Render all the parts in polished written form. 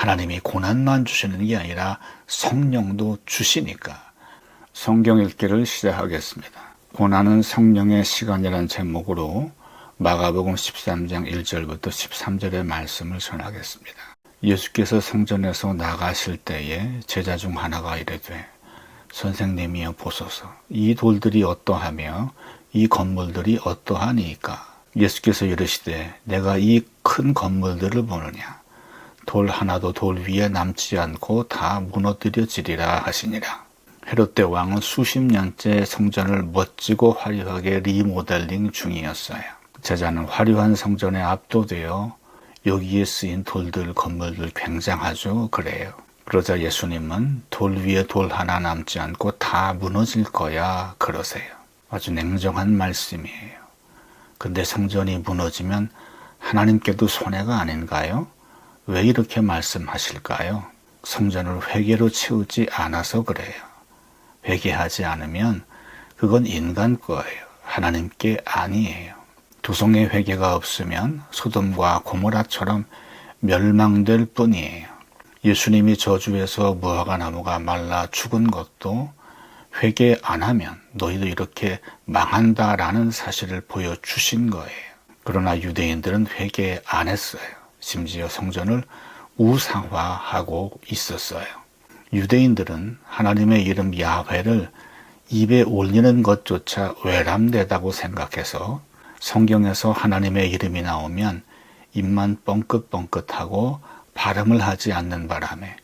하나님이 고난만 주시는 게 아니라 성령도 주시니까. 성경 읽기를 시작하겠습니다. 고난은 성령의 시간이라는 제목으로 마가복음 13장 1절부터 13절의 말씀을 전하겠습니다. 예수께서 성전에서 나가실 때에 제자 중 하나가 이르되 선생님이여 보소서, 이 돌들이 어떠하며 이 건물들이 어떠하니까? 예수께서 이르시되 내가 이 큰 건물들을 보느냐? 돌 하나도 돌 위에 남지 않고 다 무너뜨려지리라 하시니라. 헤롯 대왕은 수십 년째 성전을 멋지고 화려하게 리모델링 중이었어요. 제자는 화려한 성전에 압도되어 여기에 쓰인 돌들, 건물들 굉장하죠? 그래요. 그러자 예수님은 돌 위에 돌 하나 남지 않고 다 무너질 거야 그러세요. 아주 냉정한 말씀이에요. 근데 성전이 무너지면 하나님께도 손해가 아닌가요? 왜 이렇게 말씀하실까요? 성전을 회개로 채우지 않아서 그래요. 회개하지 않으면 그건 인간 거예요. 하나님께 아니에요. 도성의 회개가 없으면 소돔과 고모라처럼 멸망될 뿐이에요. 예수님이 저주에서 무화과 나무가 말라 죽은 것도 회개 안 하면 너희도 이렇게 망한다라는 사실을 보여주신 거예요. 그러나 유대인들은 회개 안 했어요. 심지어 성전을 우상화하고 있었어요. 유대인들은 하나님의 이름 야훼를 입에 올리는 것조차 외람되다고 생각해서 성경에서 하나님의 이름이 나오면 입만 뻥긋뻥긋하고 발음을 하지 않는 바람에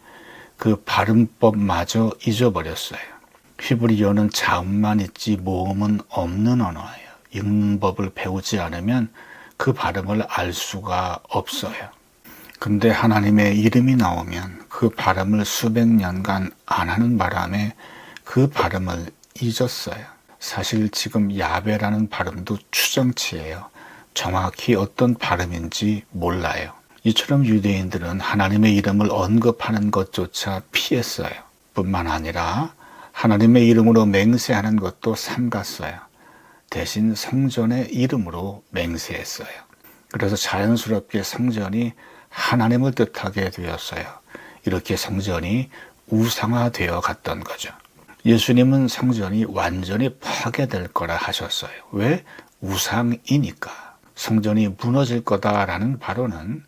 그 발음법마저 잊어버렸어요. 히브리어는 자음만 있지 모음은 없는 언어예요. 읽는 법을 배우지 않으면 그 발음을 알 수가 없어요. 근데 하나님의 이름이 나오면 그 발음을 수백 년간 안 하는 바람에 그 발음을 잊었어요. 사실 지금 야베라는 발음도 추정치예요. 정확히 어떤 발음인지 몰라요. 이처럼 유대인들은 하나님의 이름을 언급하는 것조차 피했어요. 뿐만 아니라 하나님의 이름으로 맹세하는 것도 삼갔어요. 대신 성전의 이름으로 맹세했어요. 그래서 자연스럽게 성전이 하나님을 뜻하게 되었어요. 이렇게 성전이 우상화되어 갔던 거죠. 예수님은 성전이 완전히 파괴될 거라 하셨어요. 왜? 우상이니까. 성전이 무너질 거다라는 발언은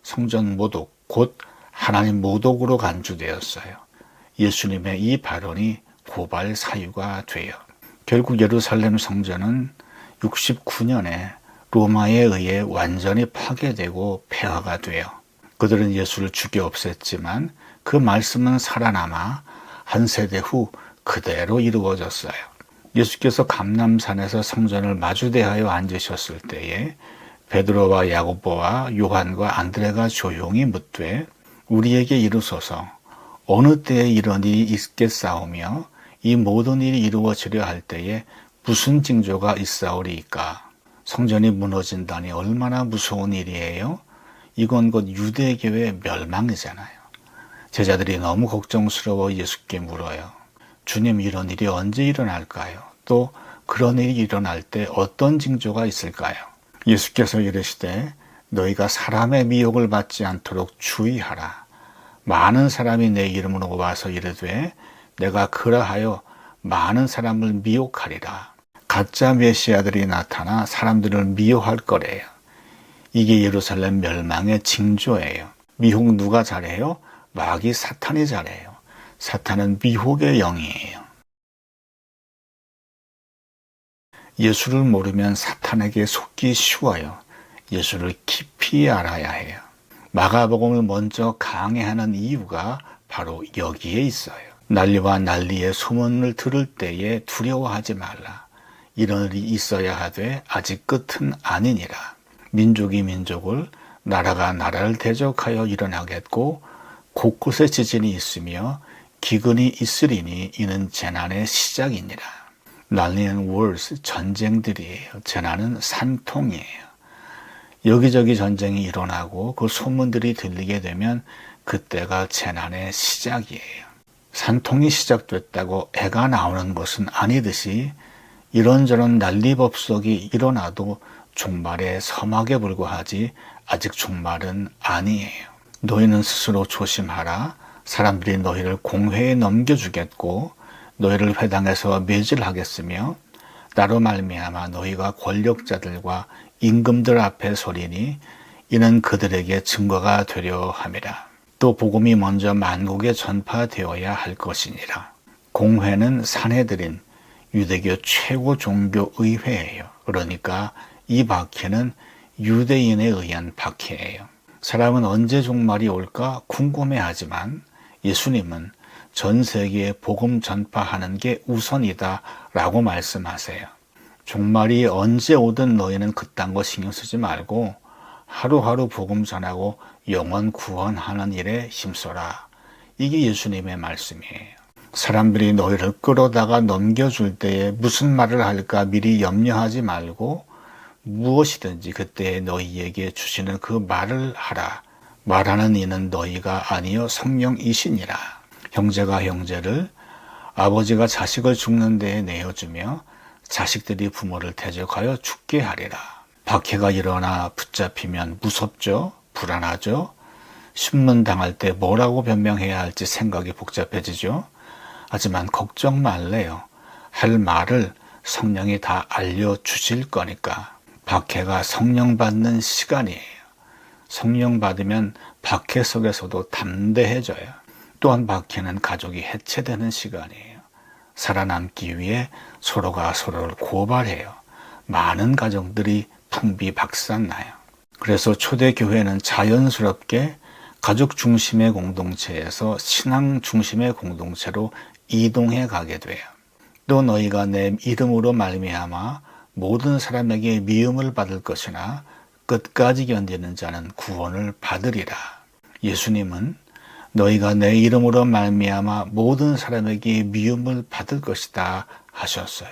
성전 모독, 곧 하나님 모독으로 간주되었어요. 예수님의 이 발언이 고발 사유가 돼요. 결국 예루살렘 성전은 69년에 로마에 의해 완전히 파괴되고 폐허가 돼요. 그들은 예수를 죽여 없앴지만 그 말씀은 살아남아 한 세대 후 그대로 이루어졌어요. 예수께서 감람산에서 성전을 마주대하여 앉으셨을 때에 베드로와 야고보와 요한과 안드레가 조용히 묻되 우리에게 이루소서 어느 때에 이런 일이 있겠사오며 이 모든 일이 이루어지려 할 때에 무슨 징조가 있사오리이까? 성전이 무너진다니 얼마나 무서운 일이에요? 이건 곧 유대교의 멸망이잖아요. 제자들이 너무 걱정스러워 예수께 물어요. 주님, 이런 일이 언제 일어날까요? 또 그런 일이 일어날 때 어떤 징조가 있을까요? 예수께서 이르시되 너희가 사람의 미혹을 받지 않도록 주의하라. 많은 사람이 내 이름으로 와서 이르되 내가 그러하여 많은 사람을 미혹하리라. 가짜 메시아들이 나타나 사람들을 미혹할 거래요. 이게 예루살렘 멸망의 징조예요. 미혹 누가 잘해요? 마귀 사탄이 잘해요. 사탄은 미혹의 영이에요. 예수를 모르면 사탄에게 속기 쉬워요. 예수를 깊이 알아야 해요. 마가복음을 먼저 강해하는 이유가 바로 여기에 있어요. 난리와 난리의 소문을 들을 때에 두려워하지 말라. 이런 일이 있어야 하되 아직 끝은 아니니라. 민족이 민족을, 나라가 나라를 대적하여 일어나겠고 곳곳에 지진이 있으며 기근이 있으리니 이는 재난의 시작이니라. 난리는 wars, 전쟁들이에요. 재난은 산통이에요. 여기저기 전쟁이 일어나고 그 소문들이 들리게 되면 그때가 재난의 시작이에요. 산통이 시작됐다고 애가 나오는 것은 아니듯이 이런저런 난리법석이 일어나도 종말의 서막에 불과하지 아직 종말은 아니에요. 너희는 스스로 조심하라. 사람들이 너희를 공회에 넘겨주겠고 너희를 회당에서 매질하겠으며 나로 말미암아 너희가 권력자들과 임금들 앞에 서리니 이는 그들에게 증거가 되려 함이라. 또 복음이 먼저 만국에 전파되어야 할 것이니라. 공회는 산헤드린 유대교 최고 종교의회예요. 그러니까 이 박해는 유대인에 의한 박해예요. 사람은 언제 종말이 올까 궁금해하지만 예수님은 전 세계에 복음 전파하는 게 우선이다 라고 말씀하세요. 종말이 언제 오든 너희는 그딴 거 신경 쓰지 말고 하루하루 복음 전하고 영혼 구원하는 일에 힘써라. 이게 예수님의 말씀이에요. 사람들이 너희를 끌어다가 넘겨줄 때에 무슨 말을 할까 미리 염려하지 말고 무엇이든지 그때 너희에게 주시는 그 말을 하라. 말하는 이는 너희가 아니요 성령이시니라. 형제가 형제를, 아버지가 자식을 죽는 데에 내어주며 자식들이 부모를 대적하여 죽게 하리라. 박해가 일어나 붙잡히면 무섭죠? 불안하죠? 신문당할 때 뭐라고 변명해야 할지 생각이 복잡해지죠? 하지만 걱정 말래요. 할 말을 성령이 다 알려주실 거니까. 박해가 성령 받는 시간이에요. 성령 받으면 박해 속에서도 담대해져요. 또한 박해는 가족이 해체되는 시간이에요. 살아남기 위해 서로가 서로를 고발해요. 많은 가정들이 풍비박산나요. 그래서 초대교회는 자연스럽게 가족 중심의 공동체에서 신앙 중심의 공동체로 이동해 가게 돼요. 또 너희가 내 이름으로 말미암아 모든 사람에게 미움을 받을 것이나 끝까지 견디는 자는 구원을 받으리라. 예수님은 너희가 내 이름으로 말미암아 모든 사람에게 미움을 받을 것이다 하셨어요.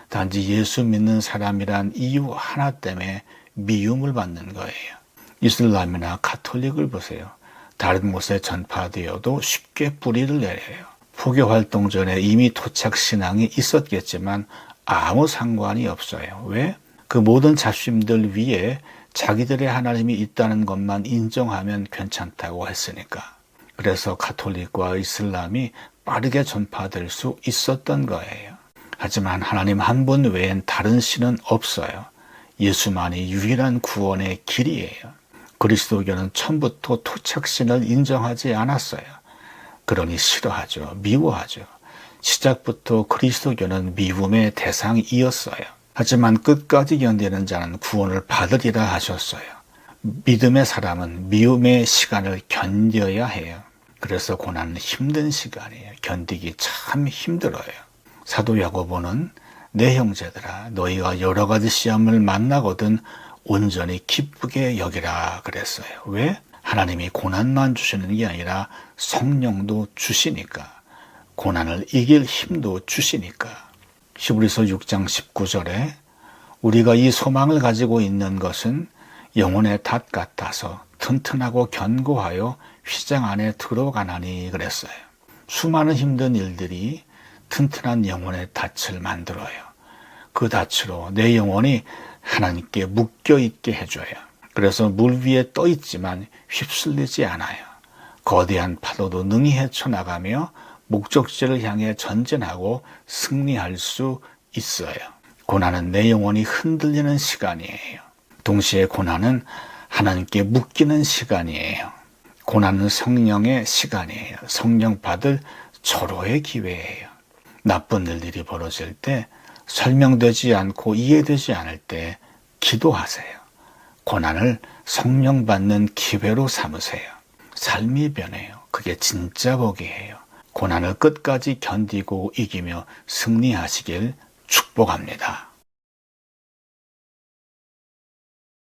단지 예수 믿는 사람이란 이유 하나 때문에 미움을 받는 거예요. 이슬람이나 가톨릭을 보세요. 다른 곳에 전파되어도 쉽게 뿌리를 내려요. 포교 활동 전에 이미 토착 신앙이 있었겠지만 아무 상관이 없어요. 왜? 그 모든 잡심들 위에 자기들의 하나님이 있다는 것만 인정하면 괜찮다고 했으니까. 그래서 가톨릭과 이슬람이 빠르게 전파될 수 있었던 거예요. 하지만 하나님 한 분 외엔 다른 신은 없어요. 예수만이 유일한 구원의 길이에요. 그리스도교는 처음부터 토착신을 인정하지 않았어요. 그러니 싫어하죠. 미워하죠. 시작부터 그리스도교는 미움의 대상이었어요. 하지만 끝까지 견디는 자는 구원을 받으리라 하셨어요. 믿음의 사람은 미움의 시간을 견뎌야 해요. 그래서 고난은 힘든 시간이에요. 견디기 참 힘들어요. 사도 야고보는 내 형제들아 너희가 여러 가지 시험을 만나거든 온전히 기쁘게 여기라 그랬어요. 왜? 하나님이 고난만 주시는 게 아니라 성령도 주시니까. 고난을 이길 힘도 주시니까. 히브리서 6장 19절에 우리가 이 소망을 가지고 있는 것은 영혼의 닷 같아서 튼튼하고 견고하여 휘장 안에 들어가나니 그랬어요. 수많은 힘든 일들이 튼튼한 영혼의 닻을 만들어요. 그 닻으로 내 영혼이 하나님께 묶여있게 해줘요. 그래서 물 위에 떠있지만 휩쓸리지 않아요. 거대한 파도도 능히 헤쳐나가며 목적지를 향해 전진하고 승리할 수 있어요. 고난은 내 영혼이 흔들리는 시간이에요. 동시에 고난은 하나님께 묶이는 시간이에요. 고난은 성령의 시간이에요. 성령 받을 절호의 기회예요. 나쁜 일들이 벌어질 때 설명되지 않고 이해되지 않을 때 기도하세요. 고난을 성령 받는 기회로 삼으세요. 삶이 변해요. 그게 진짜 복이에요. 고난을 끝까지 견디고 이기며 승리하시길 축복합니다.